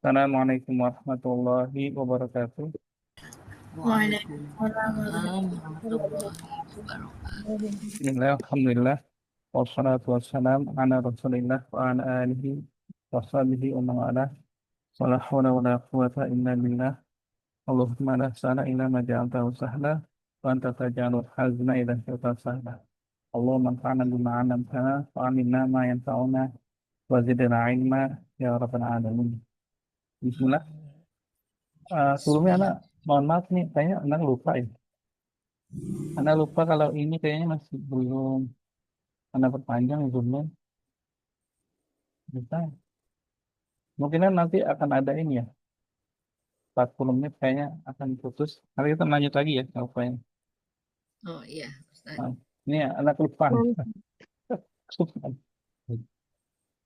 Assalamualaikum warahmatullahi wabarakatuh. Waalaikumsalam Waalaikumsalam warahmatullahi warahmatullahi wabarakatuh. wabarakatuh. Bismillah, alhamdulillah, wassalatu wassalam ala rasulillah wa ala alihi wa sahbihi wa man walah. Wa la hawla wa la quwwata illa billah. Allahumma la sahla illa ma ja'altahu sahla wa anta taj'alul hazna idza syi'ta sahla. Allahumma anfa'na bima 'allamtana wa 'allimna ma yanfa'una wa zidna 'ilma ya rabbal alamin. Bismillah. Sebelumnya anak Bismillah. mohon maaf nih, kayaknya anak lupa ya. Anak lupa kalau ini kayaknya masih belum anak perpanjang zoomnya. Bisa. Mungkin nanti akan ada ini ya, 40 menit kayaknya akan putus. Nanti kita lanjut lagi ya, apa yang. Oh iya, Ustaz. Nah, ini ya, anak lupa.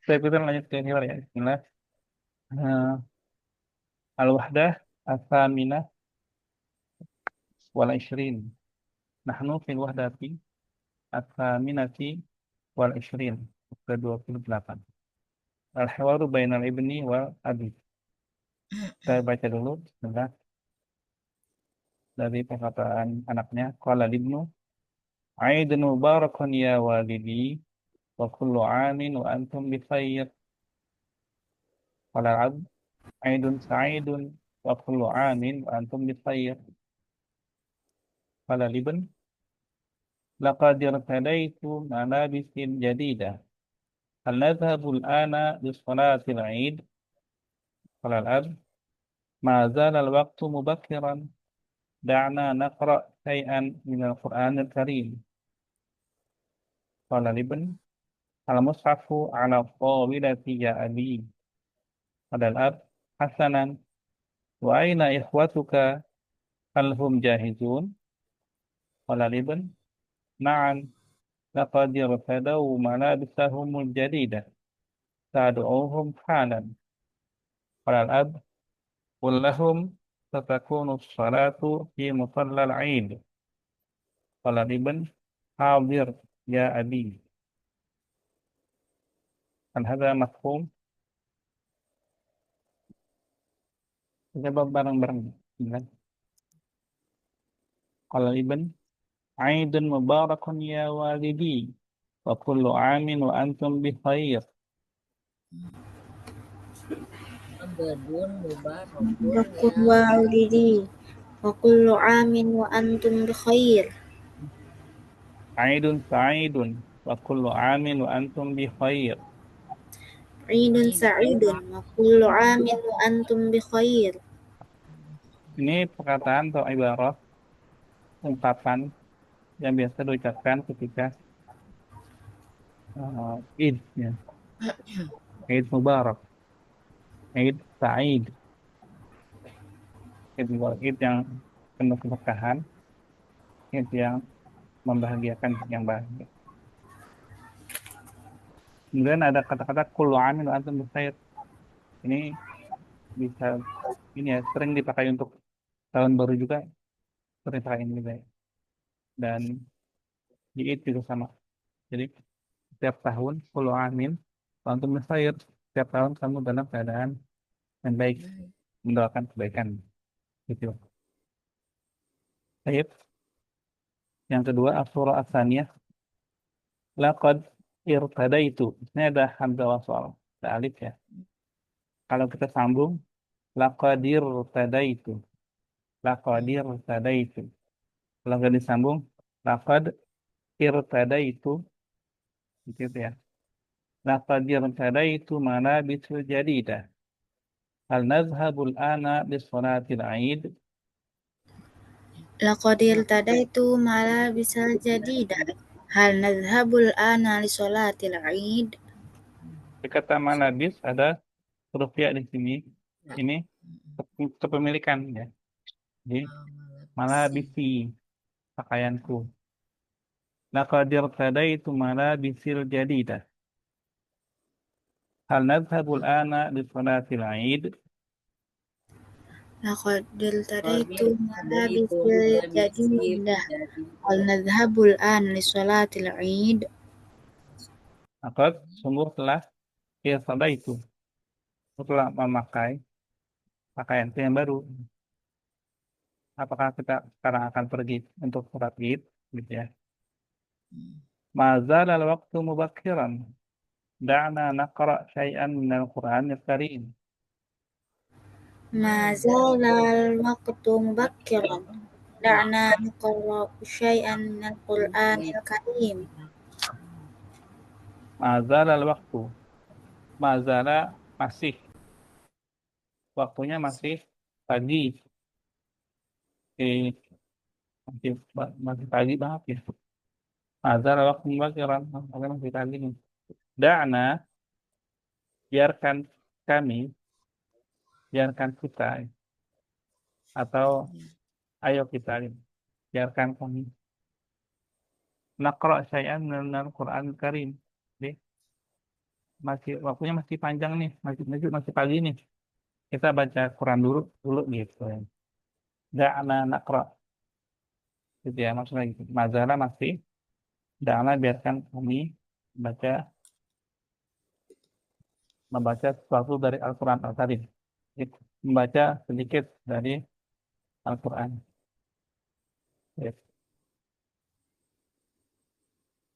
Saya kita lanjut ke nilai ya. Bismillah. Al-wahdah as-saminah wal ishrin. Nahnu fil wahdati as-saminati wal ishrin. Ke-28. Al-hiwaru bainal ibni wal abi. Saya baca dulu. Bismillah. Dari perkataan anaknya. Qala libnu. Aidun mubarakun ya walidi. Wa kullu amin wa antum bi khair. Qala al-abd. Aidun sa'idun. Wa kullu amin wa antum bi khair. Qala libn. Laqad irtadaitu malabisin jadidah. Hal nadhhabu al-ana li salatil Eid? Qala al-abd. Ma zala al-waqtu mubakkiran. Da'na naqra' shay'an min al-Qur'an al-Karim. Qala libn. Al-mushafu ala tawilati ya abi. Qala al-abd. Hasanan. Wa aina ikhwatuka hal hum jahizun? Qala libn. Na'am. Laqad irtadaw malabisahumul jadidah. Tad'uuhum halan. Qala al-abd. Qul lahum satakunu as-salatu fi musalla al-'Eid. Qala ibn. Hadir ya abi. Hal hadha mafhum? Coba bareng-bareng. Qala ibn. Aidun mubarakun ya walidi. Wa kullu amin wa antum bi khair. Abdun mubarakun Rakun ya walidi wa kullu amin wa antum bi khair. Aidun sa'idun. Wa kullu amin wa antum bi khair. Idun Aidun. sa'idun wa kullu amin wa antum bi khair. Ini perkataan atau ibarat ungkapan yang biasa diucapkan ketika Id ya. Id Mubarak, Id Sa'id, Id Mubarak, Id yang penuh keberkahan, Id yang membahagiakan, yang bahagia. Kemudian ada kata-kata kullu amin wa antum bikhair. Ini bisa ini ya sering dipakai untuk tahun baru juga, sering dipakai ini juga ya. Dan di Id juga sama. Jadi setiap tahun kullu amin wa antum bikhair. Setiap tahun kamu dalam keadaan yang baik, mendoakan kebaikan. Gitu. Baik. Yang kedua, as-surah as-saniyah. Laqad irtadaitu. Ini ada hamzah wasal, ada alif ya. Kalau kita sambung, laqad irtadaitu. Laqad irtadaitu. Kalau nggak disambung, laqad irtadaitu. Gitu ya. Laqad irtadaitu malabisul jadidah. Hal nazhabul ana lisolatil Aid? Laqad irtadaitu malabisal jadidah. Hal nadhhabul ana li sholatil Eid? Kata malabis ada huruf ya di sini. Ya. Ini kepemilikan ya. Jadi malabisi pakaianku. Laqad irtadaitu malabisil jadidah. Hal nadhhabul ana li salatil Aid? Laqad irtadaitu Itu malabisal jadidah. jadi Hal nadhhabul an li sholatil Eid? Laqad sungguh telah irtadaitu. Telah memakai pakaian itu yang baru. Apakah kita sekarang akan pergi untuk sholat Id, gitu ya? Mazal al-waqtu mubakkiran. Da'na naqra syai'an minal Qur'anil Karim. ما زال الوقت مبكرا دعنا نقرأ شيئا من القرآن الكريم Mazal al-waqtu. Mazala masih. Waktunya masih pagi. Masih pagi banget ya. Mazal al-waqtu mubakkiran. Masih pagi nih. Da'na, biarkan kami, biarkan kita, atau ayo kita, biarkan kami naqra syai'an minal Qur'an Karim. Jadi, waktunya masih panjang nih, masih pagi nih. Kita baca Quran dulu dulu gitu ya. Da'na naqra, gitu ya, maksudnya gitu. Mazala masih, da'na biarkan kami baca membaca sesuatu dari Al-Quran Al-Karim. Gitu. Membaca sedikit dari Al-Quran. Ya.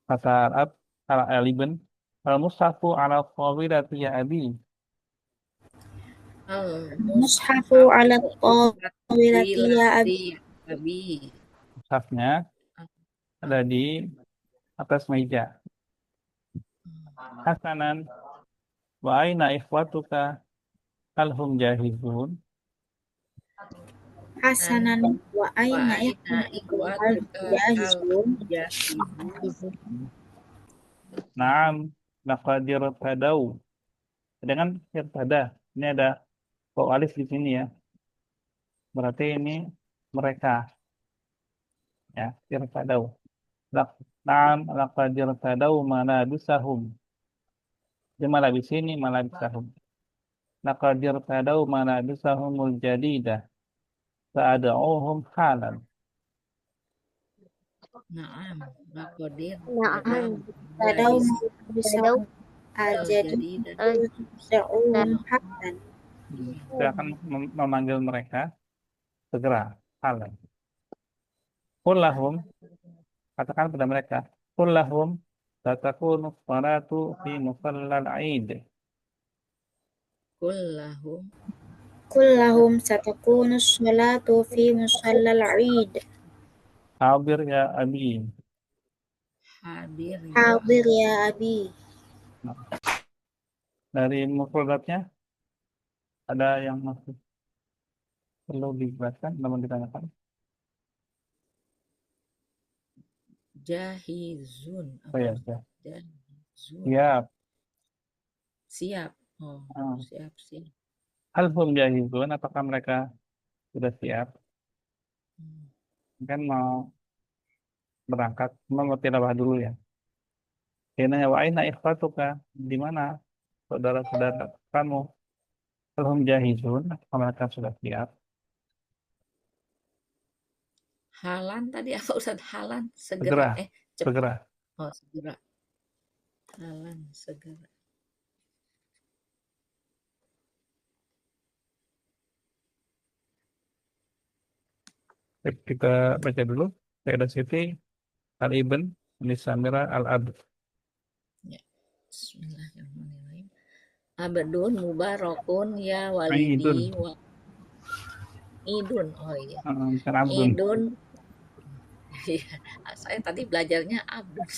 Kata Arab, al-Ibn, al-mushafu ala qawirati ya abi. المصحف على الطاولة يا أبي Abi. Mushafnya ada di atas meja. Hasanan, wa aina ikhwatuka hal hum jahizun. حسنا وأين Wa'ina إخوتكم هل ikhwatuka جاهزون al-jahizun. Naam, laqad irtadau. Dengan irtada, ini ada kok alif di sini ya. Berarti ini mereka, ya, irtadau. Naam, laqad irtadau malabisahum. Di malabis ini malabisahum. Laqad irtadau malabisahumul jadidah. Sa'ada'uhum halan. Na'am, laqadir Na'am. تدعو malabis بسهم الجديد al-jadidah. تدعوهم حقا Saya akan memanggil mereka segera. Halan. Qul lahum, katakan pada mereka. Qul lahum, tatakunu salatu fi musallal Aid. Kullahum كلهم ستكون الصلاة في مصلى العيد Hadir ya abi. hadir ya حاضر يا أبي Dari mufradatnya ada yang masih perlu dijelaskan, namun ditanyakan. jahizun. Oh ya, ya. Jahizun. Ya. Siap. Oh, Ah. siap. Hal-hum jahizun, apakah mereka sudah siap? Kan mau berangkat, mau tilawah dulu ya. Kena wa aina ikhwatuka, di mana saudara-saudara kamu? Hal-hum jahizun, apakah mereka sudah siap? Halan tadi apa Ustaz? Halan Segera, segera. Cepat. segera. Oh, segera. Halan segera. Kita baca dulu. Saya Siti Al-Ibn Nisamira Al-Abd. Ya. Bismillahirrahmanirrahim. Abdun mubarakun ya walidi wa Idun. Oh iya. Bukan Abdun. Idun. Iya, saya tadi belajarnya Abdun.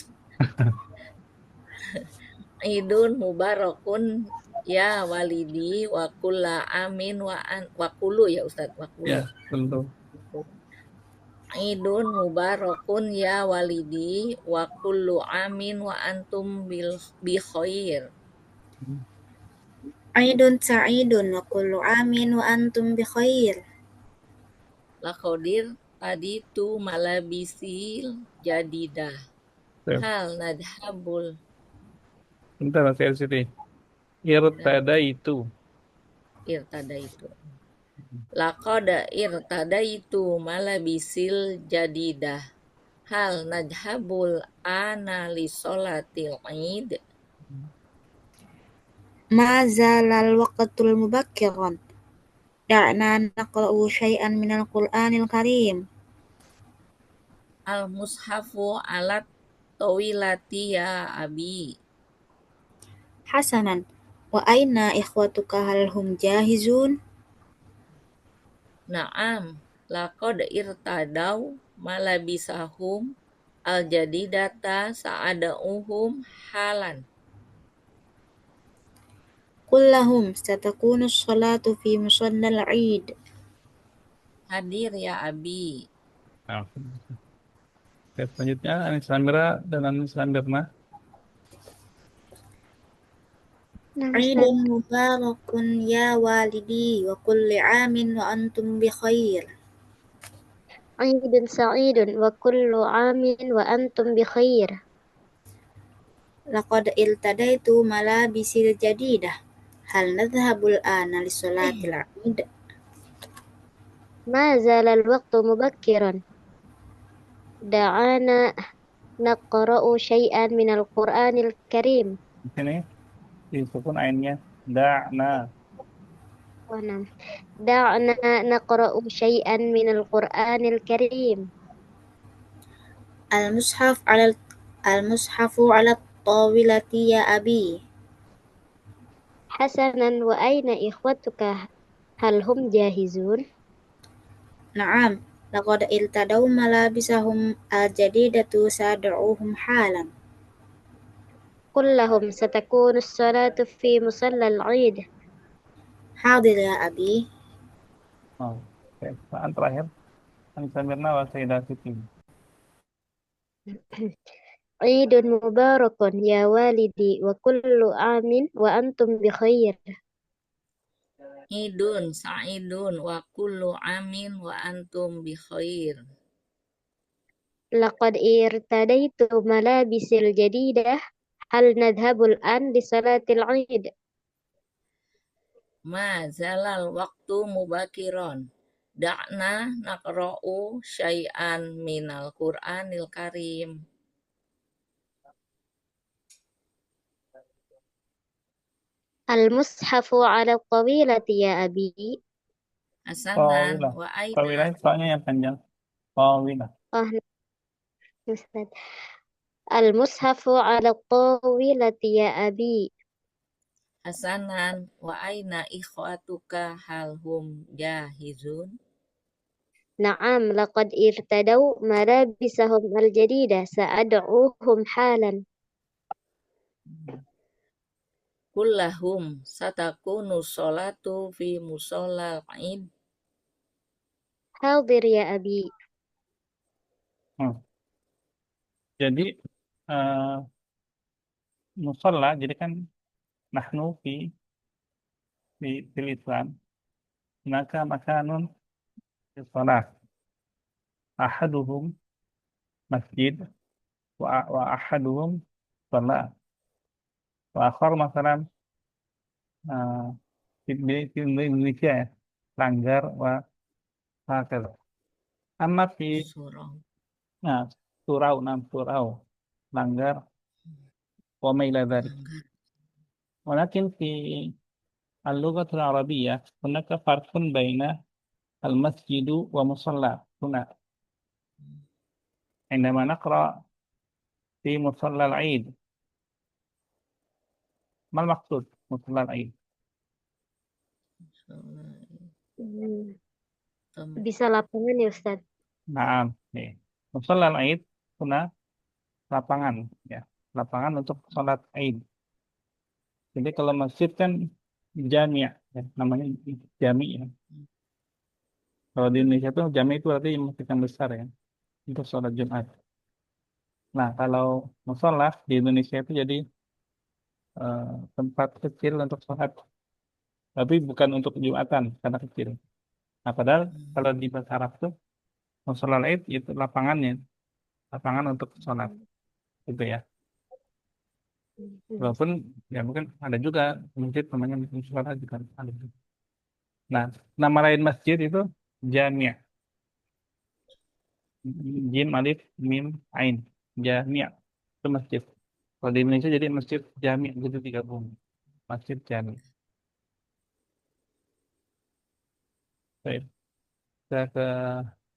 Idun mubarakun ya walidi wa kulla amin wa kulu ya Ustaz, wa kulu. Ya, tentu. Idun mubarakun ya walidi wa kullu amin wa antum bi khair. عيد سعيد وكل عام وأنتم بخير Laqadir tadi tu malabisil jadidah. Ya. Hal nadhabul. Bentar, saya Siti. Irtada itu. Irtada itu. Laqada irtada itu malabisil jadidah. Hal nadhabul ana li sholatil Id. ما زال الوقت مبكرا دعنا نقرأ شيئا من القرآن الكريم. Al-mushafu alat tawilati ya abi. حسنا، وأين إخوتك هل هم جاهزون؟ Naam, laqad irtadaw malabisahum al-jadidata sa'adauhum halan. قل لهم ستكون الصلاة في مصلى العيد. Hadir ya abi. Nah, oke, selanjutnya Anis Samira dan Anis Sandirna. عيد مبارك يا والدي وكل عام وأنتم بخير. عيد سعيد وكل عام وأنتم بخير. لقد ارتديت ملابسي الجديدة. هل نذهب الآن لصلاة العيد؟ ما زال الوقت مبكرا. دعانا نقرأ شيئا من القرآن الكريم. Di sini disukun ainnya da'na. ونعم. دعنا نقرأ شيئا من القرآن الكريم. المصحف على الطاولة يا أبي. حسنا، وأين إخوتك هل هم جاهزون؟ نعم، لقد ارتدوا ملابسهم الجديدة سأدعوهم حالا. قل لهم ستكون الصلاة في مصلى العيد. حاضر يا أبي. Oh, oke. Pertanyaan terakhir Anis Samirna wa Sayyidah Siti. عيد مبارك يا والدي وكل عام وأنتم بخير. Idun sa'idun wa kullu amin wa antum bi khair. لقد ارتديت ملابسي الجديدة. هل نذهب الآن لصلاة العيد؟ Ma zalal waktu mubakiron. Da'na naqra'u syai'an minal Qur'anil Karim. المصحف على الطويلة يا أبي. Hasanan Tawilah. wa aina. Tawilah itu soalnya yang panjang. Tawilah. أستاذ. المصحف على الطاولة يا أبي. Hasanan wa aina ikhwatuka hal hum jahizun. نعم، لقد ارتدوا ملابسهم الجديدة سأدعوهم حالا. Kullahum satakunu sholatu fi musallal id. حاضر يا أبي. Hmm. Jadi musalla, jadi kan nahnu fil Islam, maka makanun fi shalah. Ahaduhum masjid wa ahaduhum shalah. Wa akhar masalan di Indonesia ya, langgar wa hakal. Amma fi Surah. nah, surau, langgar wa ma ila dzalik. Walakin fi اللغة العربية هناك فرق بين المسجد ومصلى. هنا عندما نقرأ في مصلى العيد، ما المقصود مصلى العيد؟ Bisa lapangan ya Ustaz? Nah, مصلى العيد هنا lapangan, ya, lapangan untuk sholat Aid. Jadi kalau masjid kan jami' ya, namanya jami' ya. Kalau di Indonesia tuh jami' itu berarti masjid yang besar ya, untuk sholat Jumat. Nah, kalau musola di Indonesia itu jadi tempat kecil untuk sholat, tapi bukan untuk Jumatan karena kecil. Nah, padahal kalau di bahasa Arab tuh musola Aid itu lapangannya, lapangan untuk sholat, gitu ya. Walaupun ya mungkin ada juga masjid namanya musola juga ada. Nah, nama lain masjid itu Jami'. Jim alif mim ain. Jami'. Itu masjid. Kalau di Indonesia jadi masjid Jami' gitu digabung. Masjid Jami'. Baik, kita ke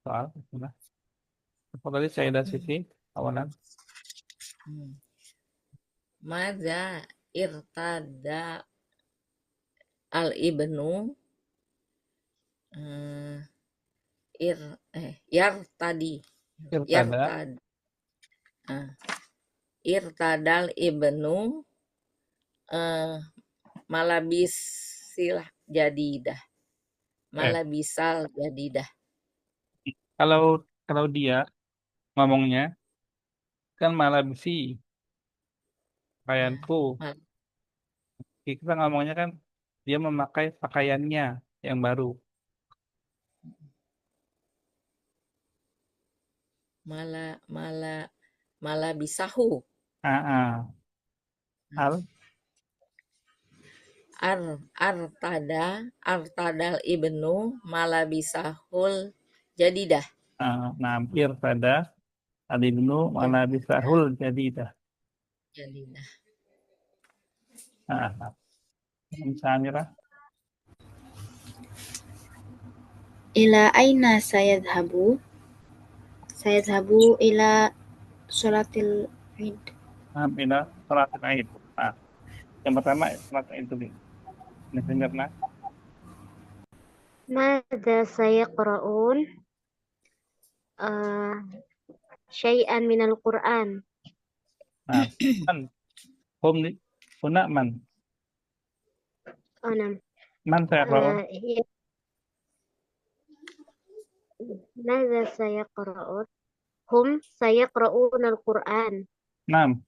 soal. Nah, apa tadi saya ada sisi awalan. Hmm. Madza irtada al-ibnu eh, yartadi Irtada, yartad eh, irtadal ibnu eh, malabisil jadidah eh, malabisal jadidah. kalau kalau dia ngomongnya kan malah besi Nah, pakaianku. Kita ngomongnya kan dia memakai pakaiannya yang baru. mala mala malabisahu Ah, ah. Al, artadal ibnu malabisahul jadidah. nampir pada alibnu mana bisa hul jadi dah. Jadidah. Samira, Ila aina sayadhabu? Sayadhabu ila sholatil id. ila salat Aid. Yang pertama salat Aid dulu. Ini dengarlah. ماذا سيقرؤون شيئا من القرآن Man, hum ni, huna man, نعم man saya kalau ماذا سيقرؤون هم سيقرؤون القرآن nam,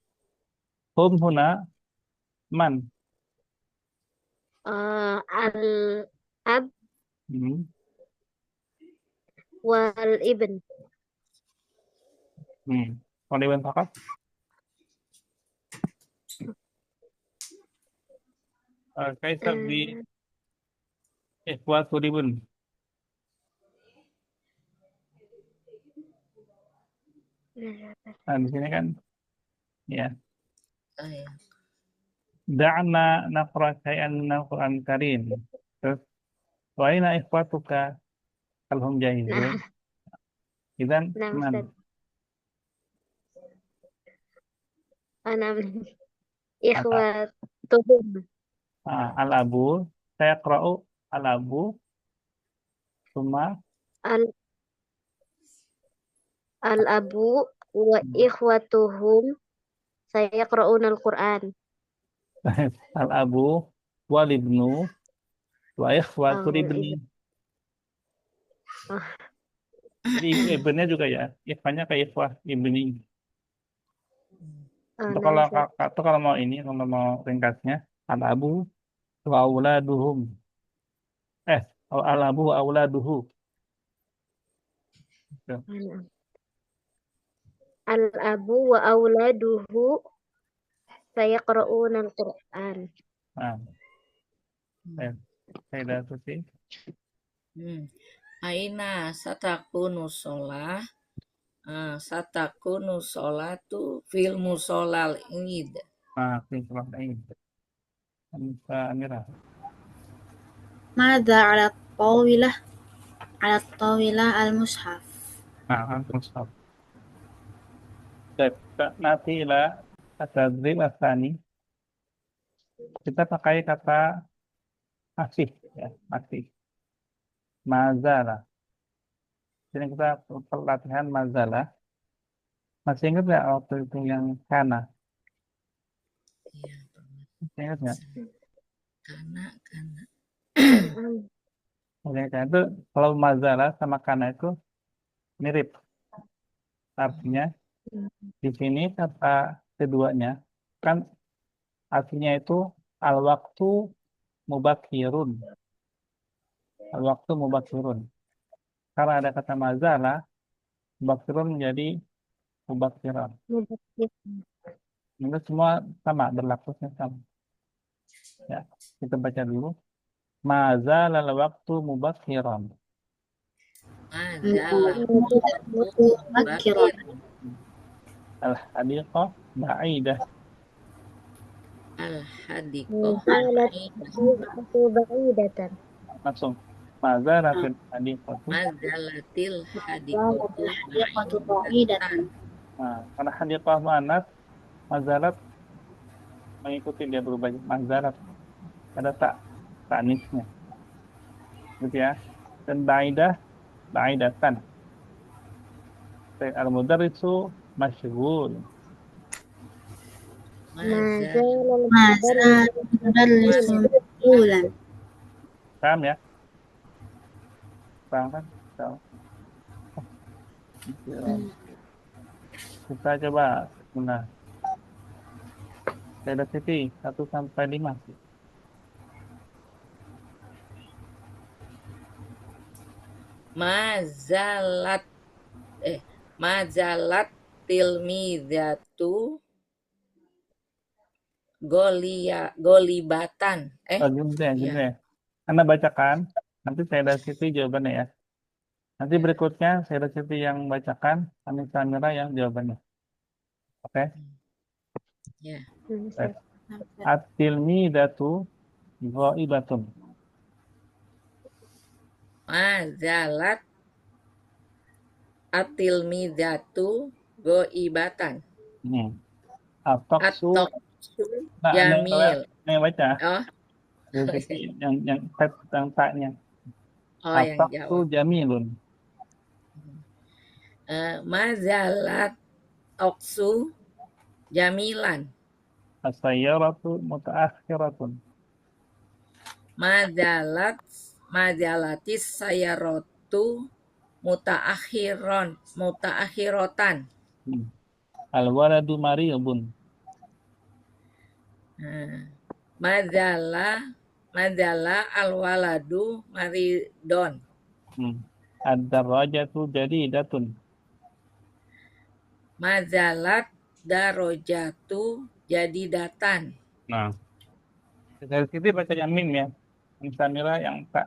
hum huna man. الأب Hmm. والابن Waliban fakat. Kaisa di ikhwatu ribun. Nah, di sini kan ya. Oh, ya. Da'na naqra syai'an minal Qur'an Karim. Terus wa aina ikhwatuka kalhum jahizun. Idzan نعم man. أستاذ أنا من إخوتهم Al-abu saya qra'u al-abu summa ال- الأب وإخوتهم سيقرؤون القرآن al-abu wal ibnu wa ikhwatu ibni. Oh. Jadi ibnunya juga ya. Ikhwanya kayak ikhwah ibni. Itu نعم أستاذ. kalau mau ini kalau mau ringkasnya al-abu wa auladuhum. Al-abu wa auladuhu. Gitu. نعم. الأب وأولاده سيقرؤون القرآن Nah, saya dah selesai. Aina satakunu sholah satakunu sholatu fil musolal id. Nah, ini salat Aid. Amira. Madza ala tawilah al-mushaf. Mushaf. Baik, nanti lah at-tadrib asani. Kita pakai kata masih ya, masih. Mazalah. Jadi kita pelatihan mazalah. Masih ingat nggak waktu itu yang kana? Iya, Masih ingat nggak? kana. Oke, kan itu kalau mazalah sama kana itu mirip. Artinya di sini kata keduanya kan artinya itu al-waktu mubakhirun. Al-waktu mubakhirun. Karena ada kata mazalah, mubakhirun menjadi mubakhiran. Itu semua sama, berlakunya sama. Ya, kita baca dulu. Mazalal waktu mubakhiran. Mubakhiran. Al-hadiqah ba'idah. Al-hadiqah بعيدة Langsung. Mazalatil hadiqatu. Mazalatil Mazalatil hadiqatu hadiqatu ma'idatan. qa'idatan. Nah, karena hadiqah mu'annas, mazalat mengikuti dia berubah mazalat. Ada tak tanisnya, gitu ya. Dan baidatan. Al-mudarrisu masyghul. Mazal Mazal Mazal mudarrisu mashghulan. Paham ya? Paham kan? So, kita coba. Nah, saya ada Siti 1 sampai 5. mazalat mazalat tilmidatu golibatan. Oh, gini deh, gini Ya. deh. Anda bacakan, nanti saya ada Siti jawabannya ya. Nanti berikutnya saya ada Siti yang bacakan, Kami Samira yang jawabannya. Oke? Ya. Baik. At-tilmidatu ghaibatun. Mazalat atilmidatu goibatan. At-taqsu. Atoksu Nah, jamil. yang baca. Oh, yang taknya. yang At-taqsu jawab. jamilun. Mazalat oksu jamilan. As-sayyaratu mutaakhiratun. Mazalatis sayarotu mutaakhirotan. Al-waladu mariyubun. Mazala al-waladu maridon. Ad-darajatu jadidatun. Mazalat darojatu jadidatan. Nah, dari situ baca yang mim ya. Yang Samira yang tak.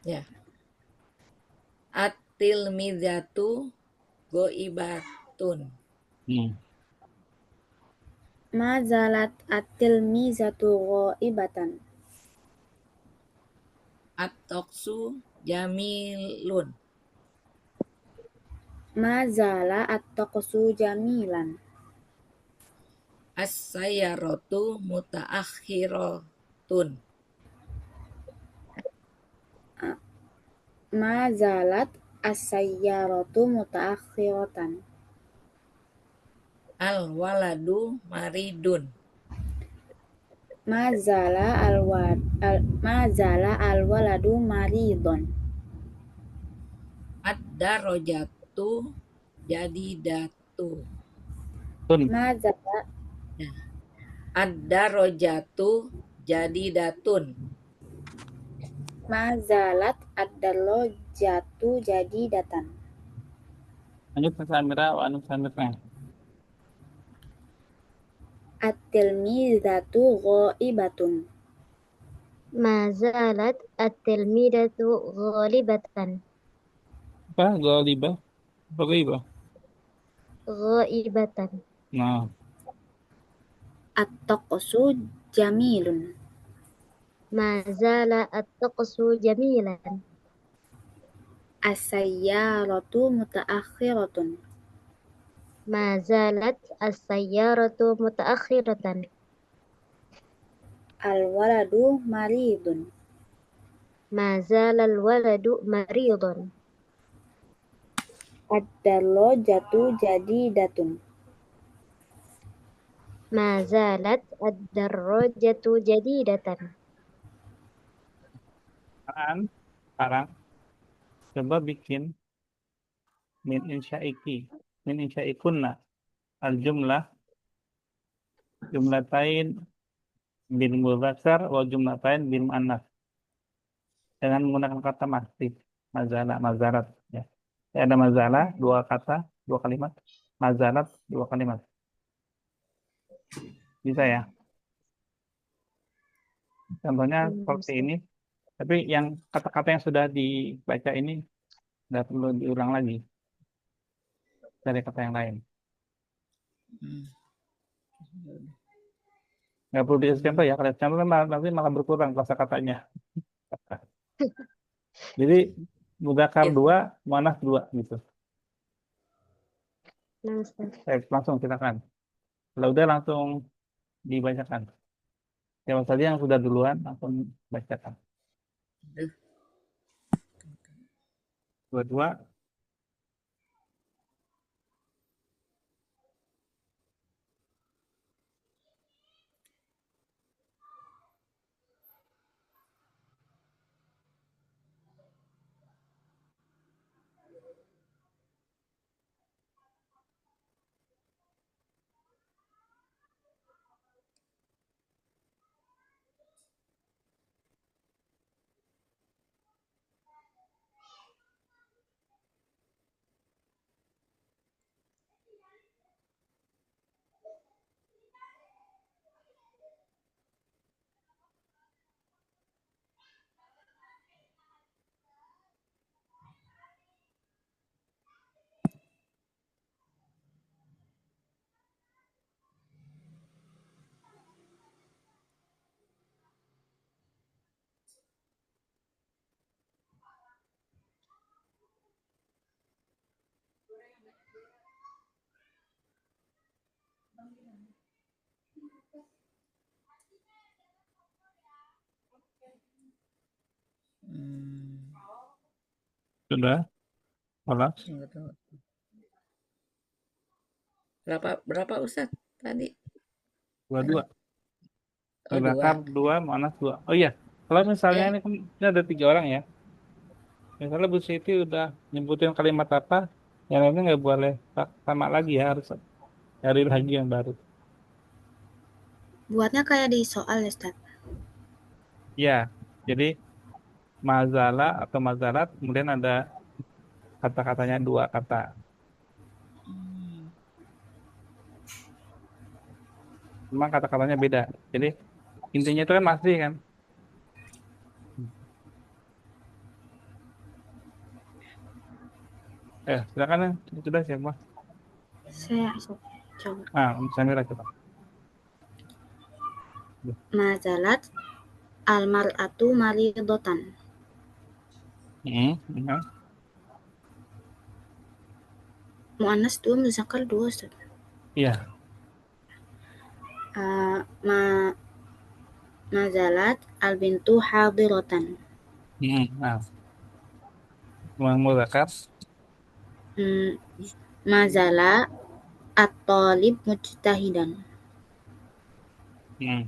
Ya. At-tilmidatu goibatun. Mazalat at-tilmizatu ghaibatan. At-toksu jamilun. Mazala at-taqsu jamilan. As-sayyaratu mutaakhiratun. Mazalat as-sayyaratu mutaakhiratan. Al-waladu maridun. Mazala al-waladu maridun. Ad-darajatu jadidatu. Mazala Ad-darajatu jadidatun. Mazalat ad-darajatu jadidatan. Lanjut ke Samira wa anu Samira. At-tilmizatu ghaibatun. Mazalat at-tilmidatu ghalibatan. Apa? Ghalibah? Apa ghalibah? Ghaibatan. Nah, At-taqsu jamilun. Mazala at-taqsu jamilan. As-sayyaratu mutaakhiratun. Mazalat as-sayyaratu mutaakhiratan. Al-waladu maridun. Mazala al-waladu maridun. Ad-darajatu jadidatun. Mazalat ad-darajatu jadidatan. sekarang coba bikin min insyaikunna al-jumlah jumlatain bil mudzakkar wa jumlatain bil muannas dengan menggunakan kata masih mazarat ya. Ada mazalah 2 kata 2 kalimat, mazarat 2 kalimat. Bisa ya? Contohnya seperti ini. Tapi yang kata-kata yang sudah dibaca ini nggak perlu diulang lagi dari kata yang lain. Nggak perlu dikasih contoh ya. Kalau contoh kan nanti malah berkurang kosakatanya. Jadi mudzakkar Gitu. 2, muannats 2 gitu. Nah, Ustaz. Langsung silakan. Kalau udah langsung dibacakan. Siapa saja yang sudah duluan langsung bacakan. Duh. Dua-dua. Hmm, Sudah. Kelas. tunggu, tunggu. Berapa Ustaz tadi? Dua-dua. Oh, Mudzakkar 2. 2, muannats 2. Oh iya. Kalau misalnya Ya. ini kan ini ada 3 orang ya. Misalnya Bu Siti udah nyebutin kalimat apa, yang lainnya nggak boleh sama lagi ya, harus cari lagi yang baru. Buatnya kayak di soal ya, Ustaz. Ya, jadi mazala atau mazalat, kemudian ada kata-katanya 2 kata. Hmm. Memang kata-katanya beda. Jadi intinya itu kan masih kan. Silakan ya. Sudah siapa? Saya coba. Samira coba. Mazalat almar'atu maridotan. Ya. Mu'annas 2, muzakkar 2, Ustaz. Iya. Ma Nazalat al-bintu hadiratan. Nah, mudzakkar. Mazala at-talib mujtahidan. Hmm.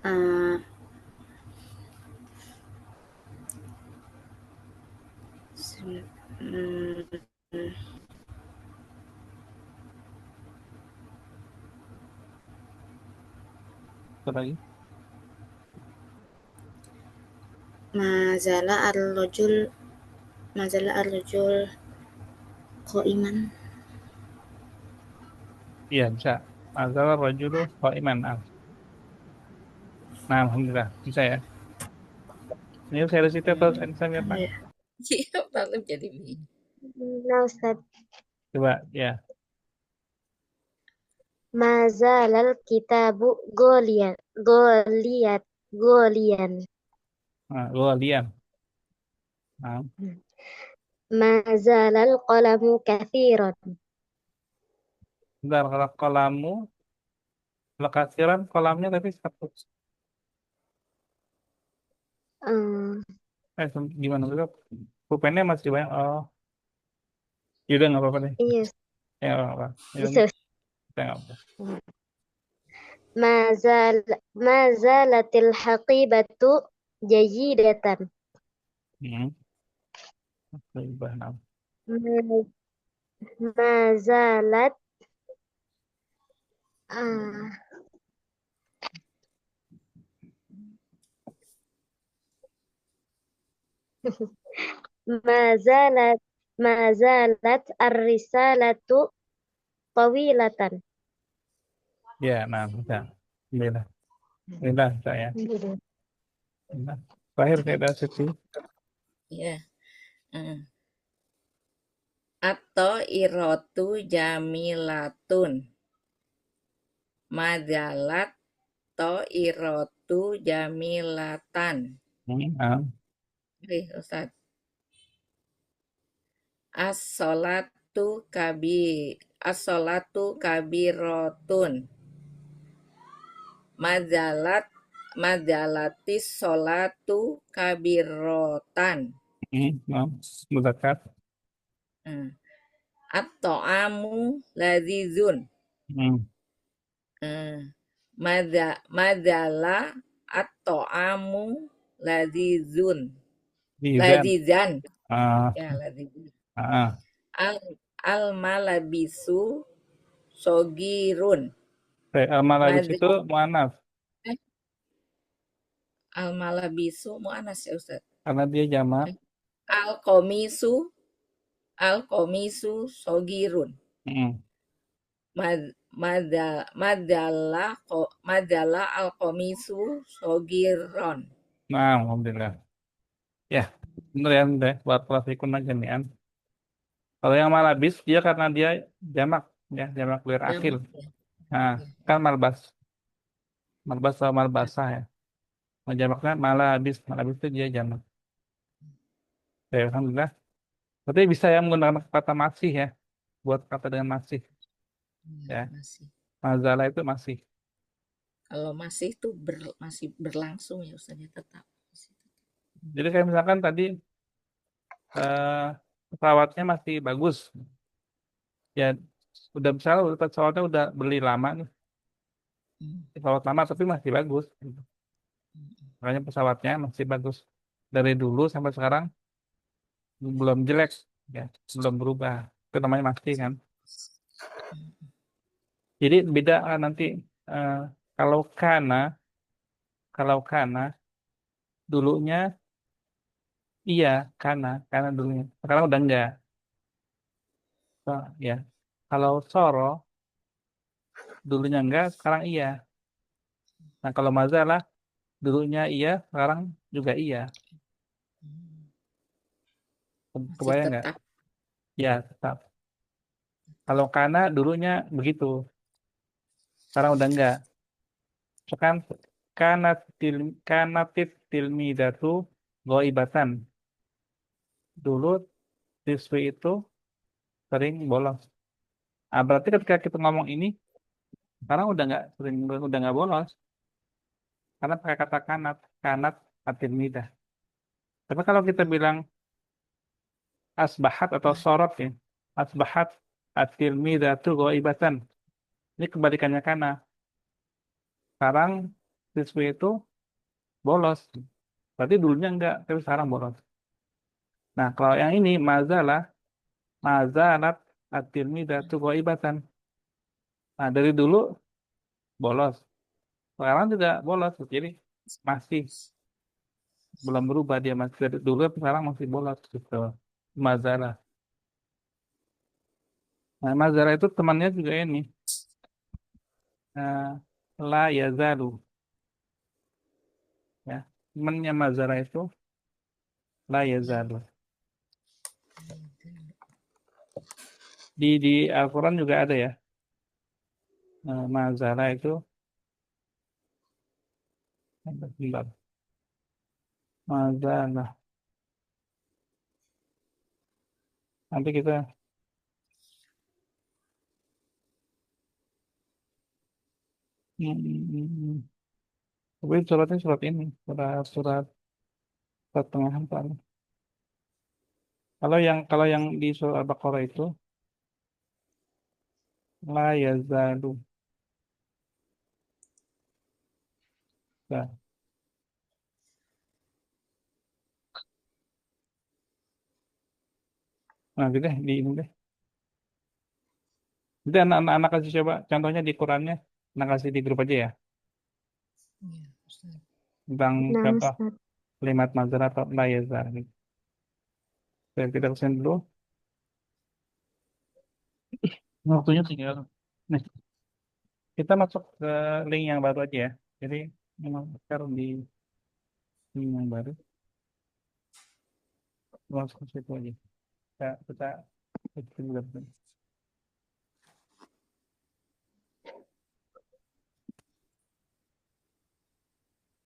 Uh, Apa lagi? Mazala ar-rajul qa'iman. Iya, bisa. Mazala rajulu qaiman. Nah, alhamdulillah bisa ya. Ini saya harus itu atau Samira? Oh, ya. Iya, Talib jadi bingung. Nah, Ustaz. Coba ya. Mazalal kitabu golian. Golian. Nah, Mazalal qalamu kathiran. bentar, kalau kolamu, kalau kasiran kolamnya tapi satu. Hmm, Gimana juga? Pulpennya masih banyak. Oh, yaudah nggak apa-apa deh. iya, Ya, nggak apa-apa. Yaudah, bisa. kita nggak apa-apa. Mazalatil haqibatu jayidatan. Hmm. Nah. Mazalat ah, mazalat mazalat ar-risalatu tawilatan. Ya, nah, bisa. Alhamdulillah. Alhamdulillah, saya. Alhamdulillah. Terakhir saya ada Siti. Ya. Hmm. Atau irotu jamilatun. Majalat To'irotu Jamilatan. Ah, Oke, Ustaz. As-sholatu kabirotun. Majalatis sholatu kabirotan. ah, muzakkar. Hmm. At-ta'amu lazizun. Hmm. Hmm. Madala at-ta'amu lazizun. Mizan. Lazizan. Ah, Ya, lazizan. ah, Al Al-malabisu sogirun. malabis Mad itu muannats eh, Al-malabisu mu'anas ya Ustaz. karena dia jamak. Eh, Al-komisu Al-komisu sogirun. Hmm. Madala al-komisu sogiron. Nah, alhamdulillah. Ya, bener ya, deh buat klasikun jami'an. Kalau yang malabis dia karena dia jamak, ya jamak lir akhir. Jamak ya. Nah, kan malbas, malbas sama malbasah ya. Nah, jamaknya malabis, malabis itu dia jamak. Ya, alhamdulillah. Berarti bisa ya menggunakan kata masih ya, buat kata dengan masih. Ya, Ya, masih. mazalah itu masih. Kalau masih itu masih berlangsung ya Ustaz ya, tetap. Jadi kayak misalkan tadi eh, pesawatnya masih bagus, ya udah misalnya pesawatnya udah beli lama nih, Hmm, pesawat lama tapi masih bagus. Gitu. hmm, Makanya pesawatnya masih bagus dari dulu sampai sekarang belum jelek, ya belum berubah. Itu namanya masih kan. hmm. Jadi beda nanti eh, kalau kalau kana dulunya iya kana dulunya. Sekarang udah enggak. So, ya. Kalau soro dulunya enggak, sekarang iya. Nah kalau mazalah dulunya iya, sekarang juga iya. Hmm. Masih Kebayang nggak? tetap. Ya tetap. Kalau kana dulunya begitu, sekarang udah enggak. Sekarang kanatit tilmidatu ghaibatan. Dulu siswi itu sering bolos. Ah, berarti ketika kita ngomong ini, sekarang udah nggak bolos, karena pakai kata kanat atilmidah. Tapi kalau kita bilang asbahat atau sorot ya, asbahat atilmidatu ghaibatan. Ini kebalikannya kana. Sekarang siswi itu bolos. Berarti dulunya enggak, tapi sekarang bolos. Nah, kalau yang ini mazalat at-tilmidatu ghaibatan. Nah, dari dulu bolos. Sekarang tidak bolos. Jadi masih belum berubah dia masih dari dulu tapi sekarang masih bolos gitu. Mazalah. Nah, mazalah itu temannya juga ini. eh, la yazalu ya. Temannya mazalah itu la yazalu. Di Al-Qur'an juga ada ya. Mazalah itu bentar. Mazalah. Nanti kita hmm, tapi suratnya surat ini, surat pertengahan Pak. Kalau yang di surah Al-Baqarah itu la yazalu. Nah, nanti deh di ini deh. Jadi anak-anak kasih coba contohnya di Qurannya, anak kasih di grup aja ya Ya, Ustaz. tentang Nah, contoh Ustaz. kalimat mazhar atau la yazalu. Dan kita kesini dulu. Waktunya tinggal. Nih, kita masuk ke link yang baru aja ya. Jadi memang sekarang di link yang baru langsung ke situ aja. Kita